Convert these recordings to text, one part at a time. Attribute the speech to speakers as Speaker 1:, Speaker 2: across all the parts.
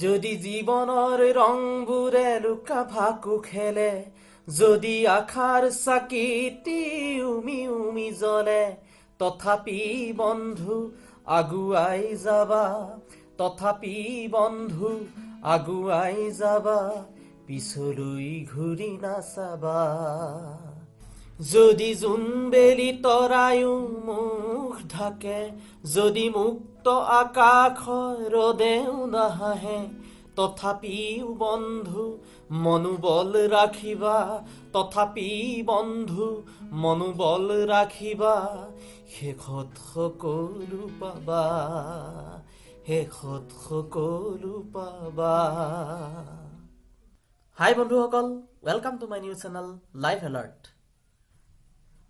Speaker 1: যদি জীৱনৰ ৰংবোৰে লুকা ভাকু খেলে, যদি আশাৰ চাকিটি উমি উমি জ্বলে, তথাপি বন্ধু আগুৱাই যাবা, তথাপি বন্ধু আগুৱাই যাবা, পিছলৈ ঘূৰি নাচাবা। যদি জোনবেলি তৰায়ো মুখ ঢাকে, যদি মুক্ত আকাশ ৰদেও নাহাহে, তথাপিও বন্ধু মনোবল ৰাখিবা, তথাপি বন্ধু মনোবল ৰাখিবা, শেষত সকলো পাবা, শেষত সকলো পাবা। হাই বন্ধুসকল, welcome to my new channel life alert.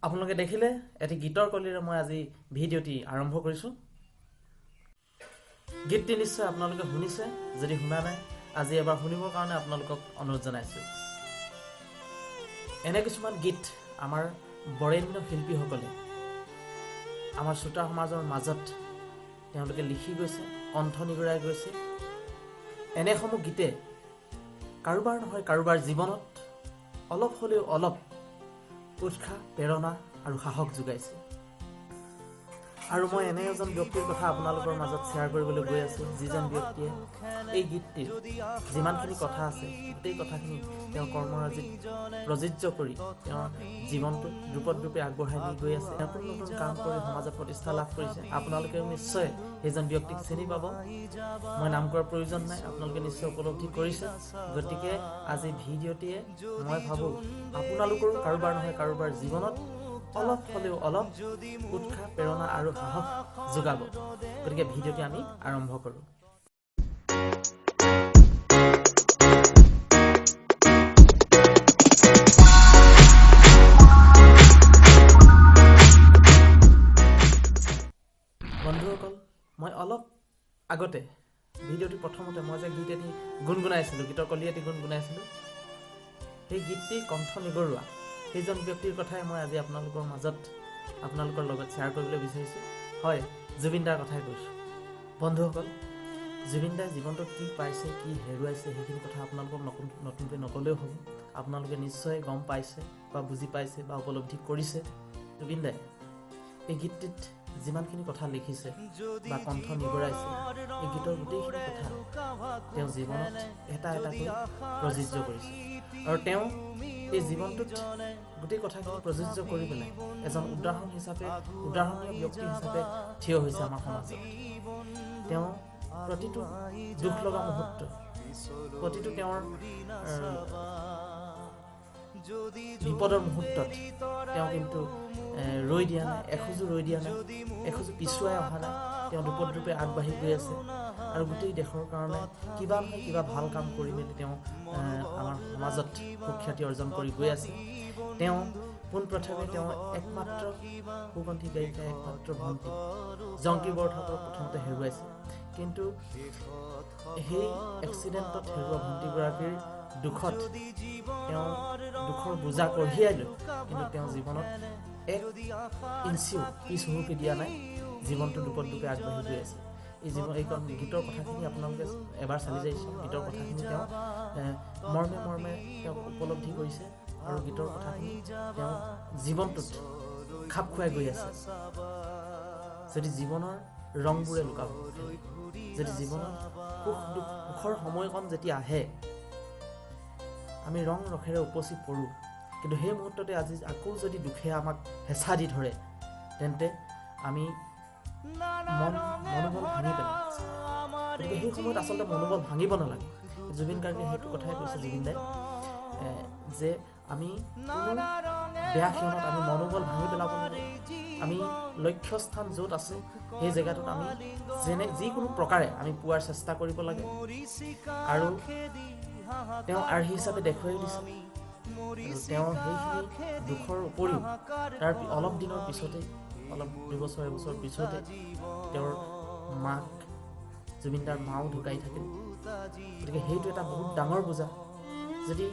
Speaker 1: আপোনালোকে দেখিলে এটি গীতৰ কলিৰে মই আজি ভিডিঅ'টি আৰম্ভ কৰিছোঁ। গীতটি নিশ্চয় আপোনালোকে শুনিছে, যদি শুনা নাই আজি এবাৰ শুনিবৰ কাৰণে আপোনালোকক অনুৰোধ জনাইছোঁ। এনে কিছুমান গীত আমাৰ বৰেণ্য শিল্পীসকলে আমাৰ শ্ৰোতা সমাজৰ মাজত তেওঁলোকে লিখি গৈছে, কণ্ঠ নিগৰাই গৈছে। এনেসমূহ গীতে কাৰোবাৰ নহয় কাৰোবাৰ জীৱনত অলপ হ'লেও অলপ উৎসাহ, প্ৰেৰণা আৰু সাহস যোগাইছে। আৰু মই এনে এজন ব্যক্তিৰ কথা আপোনালোকৰ মাজত শ্বেয়াৰ কৰিবলৈ গৈ আছোঁ, যিজন ব্যক্তিয়ে এই গীতটিৰ যিমানখিনি কথা আছে গোটেই কথাখিনি তেওঁ কৰ্মৰাজিত প্ৰযোজ্য কৰি তেওঁৰ জীৱনটো দ্ৰুপদৰূপে আগবঢ়াই নি গৈ আছে। নতুন নতুন কাম কৰি সমাজত প্ৰতিষ্ঠা লাভ কৰিছে। আপোনালোকেও নিশ্চয় সেইজন ব্যক্তিক চিনি পাব, মই নাম কৰাৰ প্ৰয়োজন নাই, আপোনালোকে নিশ্চয় উপলব্ধি কৰিছে। গতিকে আজি ভিডিঅ'টিয়ে মই ভাবোঁ আপোনালোকৰো কাৰোবাৰ নহয় কাৰোবাৰ জীৱনত অলপ হ'লেও অলপ উৎসাহ, প্ৰেৰণা আৰু সাহস যোগাব। গতিকে ভিডিঅ'টি আমি আৰম্ভ কৰোঁ। বন্ধুসকল, মই অলপ আগতে ভিডিঅ'টি প্ৰথমতে মই যে গীত এটি গুণগুণাইছিলোঁ, গীতৰ কলি এটি গুণগুণাইছিলোঁ, সেই গীতটিৰ কণ্ঠ নিগৰুৱা সেইজন ব্যক্তিৰ কথাই মই আজি আপোনালোকৰ মাজত আপোনালোকৰ লগত শ্বেয়াৰ কৰিবলৈ বিচাৰিছোঁ। হয়, জুবিন দাৰ কথাই কৈছোঁ। বন্ধুসকল, জুবিন দাই জীৱনটোত কি পাইছে, কি হেৰুৱাইছে সেইখিনি কথা আপোনালোকক নতুনকৈ নক'লেও হ'ব। আপোনালোকে নিশ্চয় গম পাইছে বা বুজি পাইছে বা উপলব্ধি কৰিছে। জুবিন দাই এই গীতটিত যিমানখিনি কথা লিখিছে বা কণ্ঠ নিগৰাইছে, এই গীতৰ গোটেইখিনি কথা তেওঁ জীৱনত এটা এটাকৈ প্ৰযোজ্য কৰিছে। আৰু তেওঁ এই জীৱনটোত গোটেই কথাখিনি প্ৰযোজ্য কৰি পেলাই এজন উদাহৰণীয় ব্যক্তি হিচাপে থিয় হৈছে আমাৰ সমাজত। তেওঁ প্ৰতিটো দুখ লগা মুহূৰ্ত, প্ৰতিটো তেওঁৰ বিপদৰ মুহূৰ্তত তেওঁ কিন্তু ৰৈ দিয়া নাই, এখোজো ৰৈ দিয়া নাই, এখোজো পিছুৱাই অহা নাই। তেওঁ দ্ৰুপদৰূপে আগবাঢ়ি গৈ আছে আৰু গোটেই দেশৰ কাৰণে কিবা নহয় কিবা ভাল কাম কৰি মেলি তেওঁ আমাৰ সমাজত সুখ্যাতি অৰ্জন কৰি গৈ আছে। তেওঁ পোনপ্ৰথমে তেওঁ একমাত্ৰ সুগন্ধি গায়িকা, একমাত্ৰ ভণ্টি জংকী বৰঠাকুৰক প্ৰথমতে হেৰুৱাইছে। কিন্তু সেই এক্সিডেণ্টত হেৰুৱা ভণ্টিগৰাকীৰ দুখত তেওঁ দুখৰ বোজা কঢ়িয়াই লৈ কিন্তু তেওঁ জীৱনত এক ইঞ্চিও পিছ হুহুকি দিয়া নাই, জীৱনটো দ্ৰুপদৰূপে আগবাঢ়ি গৈ আছে। এই গীতৰ কথাখিনি আপোনালোকে এবাৰ চালি যাইছে। গীতৰ কথাখিনি তেওঁ মৰ্মে মৰ্মে তেওঁক উপলব্ধি কৰিছে আৰু গীতৰ কথাখিনি তেওঁ জীৱনটোত খাপ খুৱাই গৈ আছে। যদি জীৱনৰ ৰংবোৰে লুকাব, যদি জীৱনৰ সুখৰ সময়কণ যেতিয়া আহে আমি ৰং ৰসেৰে উপচি পৰোঁ, কিন্তু সেই মুহূৰ্ততে আজি আকৌ যদি দুখে আমাক হেঁচা দি ধৰে, তেন্তে আমি মনোবল ভাঙি পেলাম। গতিকে সেই সময়ত আচলতে মনোবল ভাঙিব নালাগে। জুবিন গাৰ্গে সেইটো কথাই কৈছে, জুবিন দাই, যে আমি কোনো বেয়া ক্ষণত আমি মনোবল ভাঙি পেলাব নালাগে। আমি লক্ষ্যস্থান য'ত আছে সেই জেগাটোত আমি যিকোনো প্ৰকাৰে আমি পোৱাৰ চেষ্টা কৰিব লাগে। আৰু তেওঁ আৰ্হি হিচাপে দেখুৱাই দিছে। তেওঁ সেইখিনি দুখৰ উপৰিও তাৰ অলপ দিনৰ পিছতে, অলপ দুবছৰ এবছৰ পিছতে তেওঁৰ মাক, জুবিনদাৰ মাও ঢুকাই থাকিল। গতিকে সেইটো এটা বহুত ডাঙৰ বোজা। যদি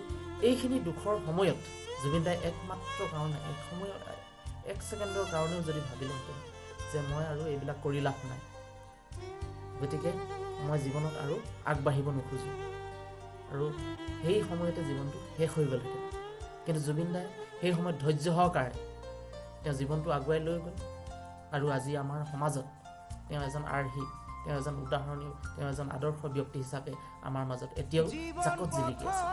Speaker 1: এইখিনি দুখৰ সময়ত জুবিনদাই একমাত্ৰ কাৰণে এক ছেকেণ্ডৰ কাৰণেও যদি ভাবিলেহেঁতেন যে মই আৰু এইবিলাক কৰি লাভ নাই, গতিকে মই জীৱনত আৰু আগবাঢ়িব নোখোজোঁ আৰু সেই সময়তে জীৱনটো শেষ হৈ গ'লহেঁতেন কিন্তু জুবিন দাই সেই সময়ত ধৈৰ্য সহকাৰে তেওঁ জীৱনটো আগুৱাই লৈ গ'ল আৰু আজি আমাৰ সমাজত তেওঁ এজন আৰ্হি তেওঁ এজন উদাহৰণীয় তেওঁ এজন আদৰ্শ ব্যক্তি হিচাপে আমাৰ মাজত এতিয়াও জাকত জিলিকি আছে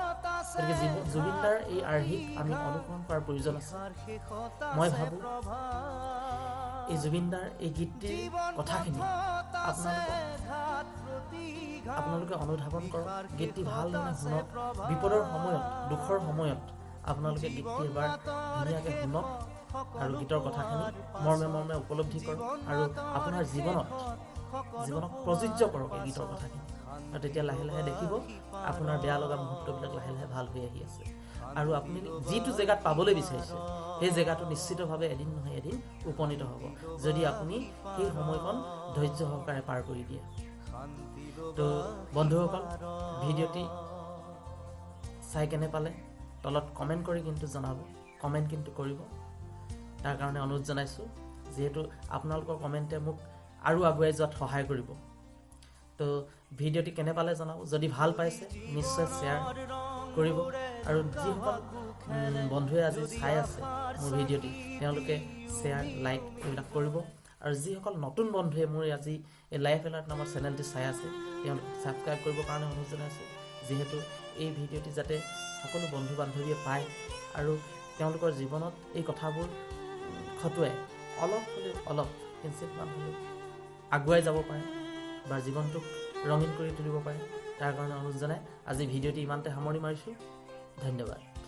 Speaker 1: গতিকে জুবিন দাৰ এই আৰ্হিক আমি অনুসৰণ কৰাৰ প্ৰয়োজন আছে মই ভাবোঁ এই জুবিন দাৰ এই গীতটিৰ কথাখিনি আপোনালোকে অনুধাৱন কৰক গীতটি ভালদৰে শুনক বিপদৰ সময়ত দুখৰ সময়ত আপোনালোকে গীতটি এবাৰ ধুনীয়াকৈ শুনক আৰু গীতৰ কথাখিনি মৰ্মে মৰ্মে উপলব্ধি কৰক আৰু আপোনাৰ জীৱনত প্ৰযোজ্য কৰক এই গীতৰ কথাখিনি আৰু তেতিয়া লাহে লাহে দেখিব আপোনাৰ বেয়া লগা মুহূৰ্তবিলাক লাহে লাহে ভাল হৈ আহি আছে আৰু আপুনি যিটো জেগাত পাবলৈ বিচাৰিছে সেই জেগাটো নিশ্চিতভাৱে এদিন নহয় এদিন উপনীত হ'ব যদি আপুনি সেই সময়কণ ধৈৰ্য সহকাৰে পাৰ কৰি দিয়ে তো বন্ধুসকল ভিডিঅ'টি চাই কেনে পালে তলত কমেণ্ট কৰি কিন্তু জনাব কমেণ্ট কিন্তু কৰিব তাৰ কাৰণে অনুৰোধ জনাইছোঁ যিহেতু আপোনালোকৰ কমেণ্টে মোক আৰু আগুৱাই যোৱাত সহায় কৰিব তো ভিডিঅ'টি কেনে পালে জনাব যদি ভাল পাইছে নিশ্চয় শ্বেয়াৰ কৰিব আৰু যিসকল বন্ধুৱে আজি চাই আছে মোৰ ভিডিঅ'টি তেওঁলোকে শ্বেয়াৰ লাইক এইবিলাক কৰিব আৰু যিসকল নতুন বন্ধুৱে মোৰ আজি এই লাইফ এলাৰ্ট নামৰ চেনেলটি চাই আছে তেওঁলোকে ছাবস্ক্ৰাইব কৰিবৰ কাৰণে অনুৰোধ জনাইছোঁ যিহেতু এই ভিডিঅ'টি যাতে সকলো বন্ধু বান্ধৱীয়ে পায় আৰু তেওঁলোকৰ জীৱনত এই কথাবোৰ খটুৱাই অলপ কিঞ্চিতমান হ'লেও আগুৱাই যাব পাৰে বা জীৱনটোক ৰঙীন কৰি তুলিব পাৰে তাৰ কাৰণে অনুৰোধ জনাই আজি ভিডিঅ'টি ইমানতে সামৰণি মাৰিছোঁ ধন্যবাদ